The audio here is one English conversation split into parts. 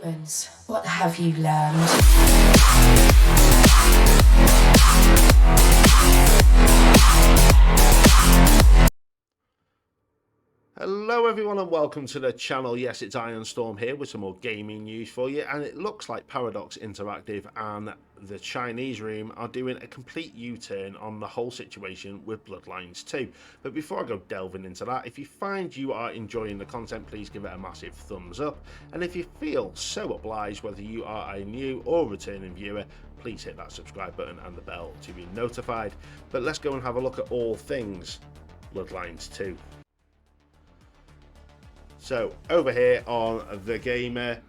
humans, what have you learned? Hello everyone and welcome to the channel. Yes, it's Ironstorm here with some more gaming news for you, and it looks like Paradox Interactive and the Chinese room are doing a complete U-turn on the whole situation with Bloodlines 2. But before I go delving into that, if you find you are enjoying the content, please give it a massive thumbs up, and if you feel so obliged, whether you are a new or returning viewer, please hit that subscribe button and the bell to be notified. But let's go and have a look at all things Bloodlines 2. So over here on The Gamer,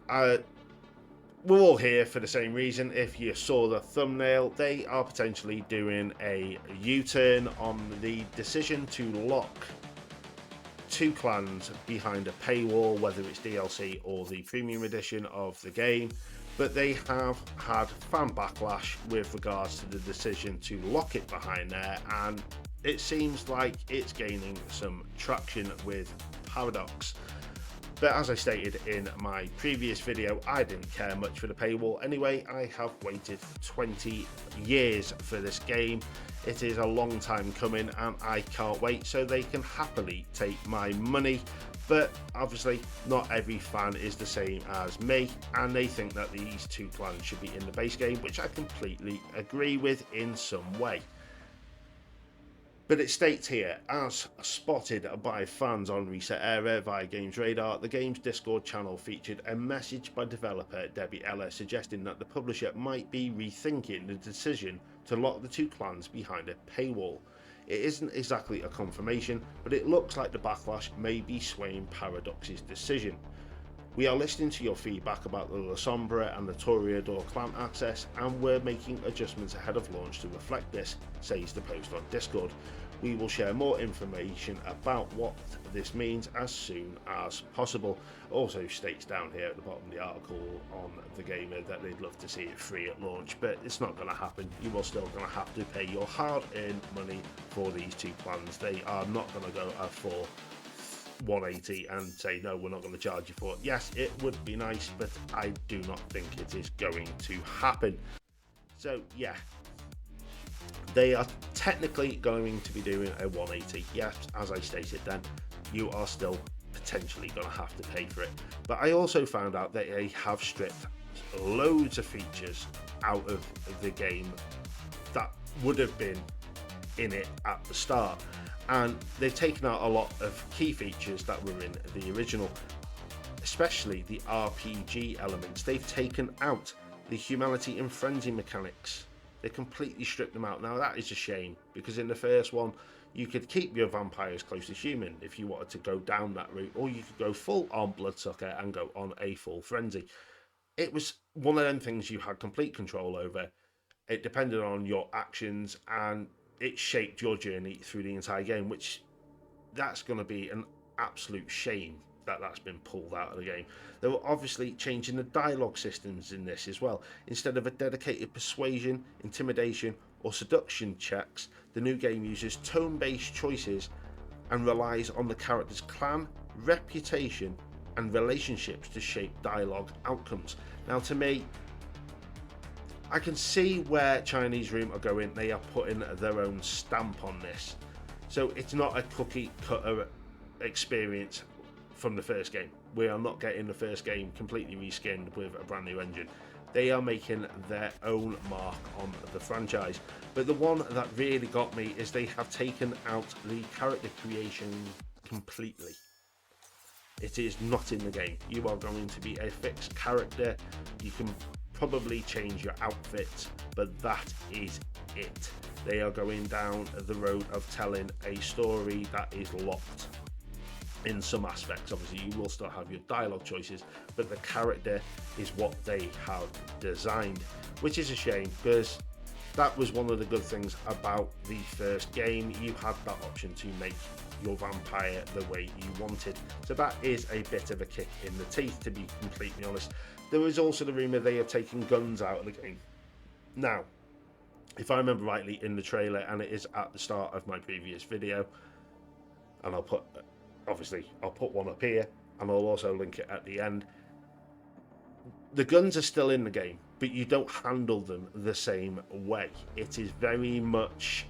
we're all here for the same reason. If you saw the thumbnail, they are potentially doing a U-turn on the decision to lock two clans behind a paywall, whether it's DLC or the premium edition of the game. But they have had fan backlash with regards to the decision to lock it behind there, and it seems like it's gaining some traction with Paradox. But as I stated in my previous video, I didn't care much for the paywall anyway. I have waited 20 years for this game. It is a long time coming and I can't wait, so they can happily take my money. But obviously not every fan is the same as me, and they think that these two clans should be in the base game, which I completely agree with in some way. But it states here, as spotted by fans on Reset Era via Games Radar, the game's Discord channel featured a message by developer Debbie Eller suggesting that the publisher might be rethinking the decision to lock the two clans behind a paywall. It isn't exactly a confirmation, but it looks like the backlash may be swaying Paradox's decision. We are listening to your feedback about the La Sombra and the Toreador clan access, and we're making adjustments ahead of launch to reflect this, says the post on Discord. We will share more information about what this means as soon as possible. Also states down here at the bottom of the article on The Gamer that they'd love to see it free at launch, but it's not going to happen. You are still going to have to pay your hard-earned money for these two plans. They are not going to go for 180 and say no, we're not going to charge you for it. Yes, it would be nice, but I do not think it is going to happen. So yeah, they are technically going to be doing a 180. Yes, as I stated then, you are still potentially going to have to pay for it. But I also found out that they have stripped loads of features out of the game that would have been in it at the start, and they've taken out a lot of key features that were in the original, especially the RPG elements. They've taken out the humanity and frenzy mechanics. They completely stripped them out. Now that is a shame, because in the first one you could keep your vampires close to human if you wanted to go down that route, or you could go full on bloodsucker and go on a full frenzy. It was one of them things you had complete control over. It depended on your actions, and it shaped your journey through the entire game, which that's going to be an absolute shame that that's been pulled out of the game. They were obviously changing the dialogue systems in this as well. Instead of a dedicated persuasion, intimidation or seduction checks, the new game uses tone-based choices and relies on the character's clan, reputation and relationships to shape dialogue outcomes. Now to me, I can see where Chinese Room are going. They are putting their own stamp on this. So it's not a cookie cutter experience from the first game. We are not getting the first game completely reskinned with a brand new engine. They are making their own mark on the franchise. But the one that really got me is they have taken out the character creation completely. It is not in the game. You are going to be a fixed character. You can probably change your outfit, but that is it. They are going down the road of telling a story that is locked in some aspects. Obviously you will still have your dialogue choices, but the character is what they have designed, which is a shame, because that was one of the good things about the first game. You had that option to make your vampire the way you wanted, so that is a bit of a kick in the teeth, to be completely honest. There was also the rumour they are taking guns out of the game. Now, if I remember rightly in the trailer, and it is at the start of my previous video, and I'll put one up here, and I'll also link it at the end, The guns are still in the game, but you don't handle them the same way. It is very much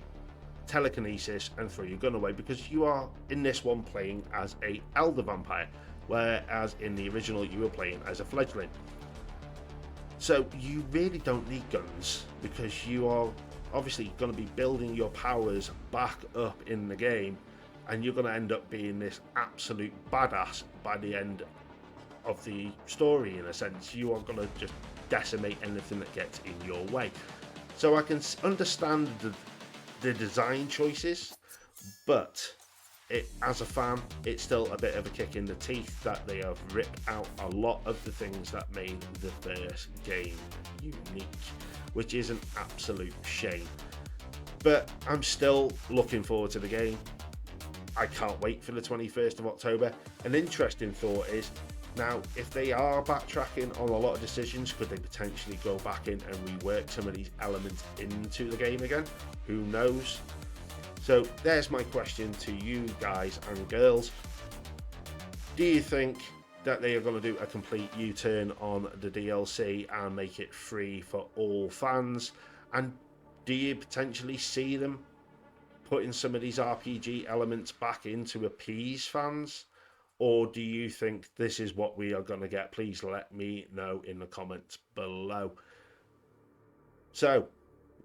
telekinesis and throw your gun away, because you are in this one playing as a elder vampire, whereas in the original you were playing as a fledgling. So you really don't need guns, because you are obviously going to be building your powers back up in the game, and you're going to end up being this absolute badass by the end of the story. In a sense, you are going to just decimate anything that gets in your way. So I can understand the design choices, but as a fan, it's still a bit of a kick in the teeth that they have ripped out a lot of the things that made the first game unique, which is an absolute shame. But I'm still looking forward to the game. I can't wait for the 21st of October. An interesting thought is, now, if they are backtracking on a lot of decisions, could they potentially go back in and rework some of these elements into the game again? Who knows? So there's my question to you guys and girls. Do you think that they are going to do a complete U-turn on the DLC and make it free for all fans? And do you potentially see them putting some of these RPG elements back in to appease fans? Or do you think this is what we are going to get? Please let me know in the comments below. So,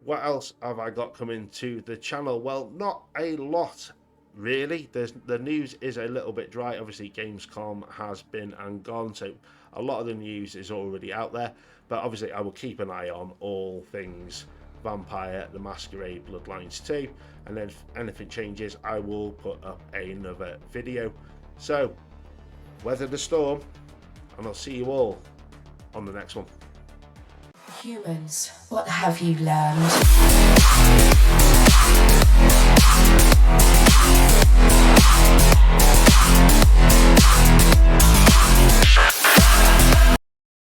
what else have I got coming to the channel? Well, not a lot, really. The news is a little bit dry. Obviously, Gamescom has been and gone, so a lot of the news is already out there. But obviously, I will keep an eye on all things Vampire the Masquerade Bloodlines 2. And then if anything changes, I will put up another video. So, weather the storm, and I'll see you all on the next one. Humans, what have you learned?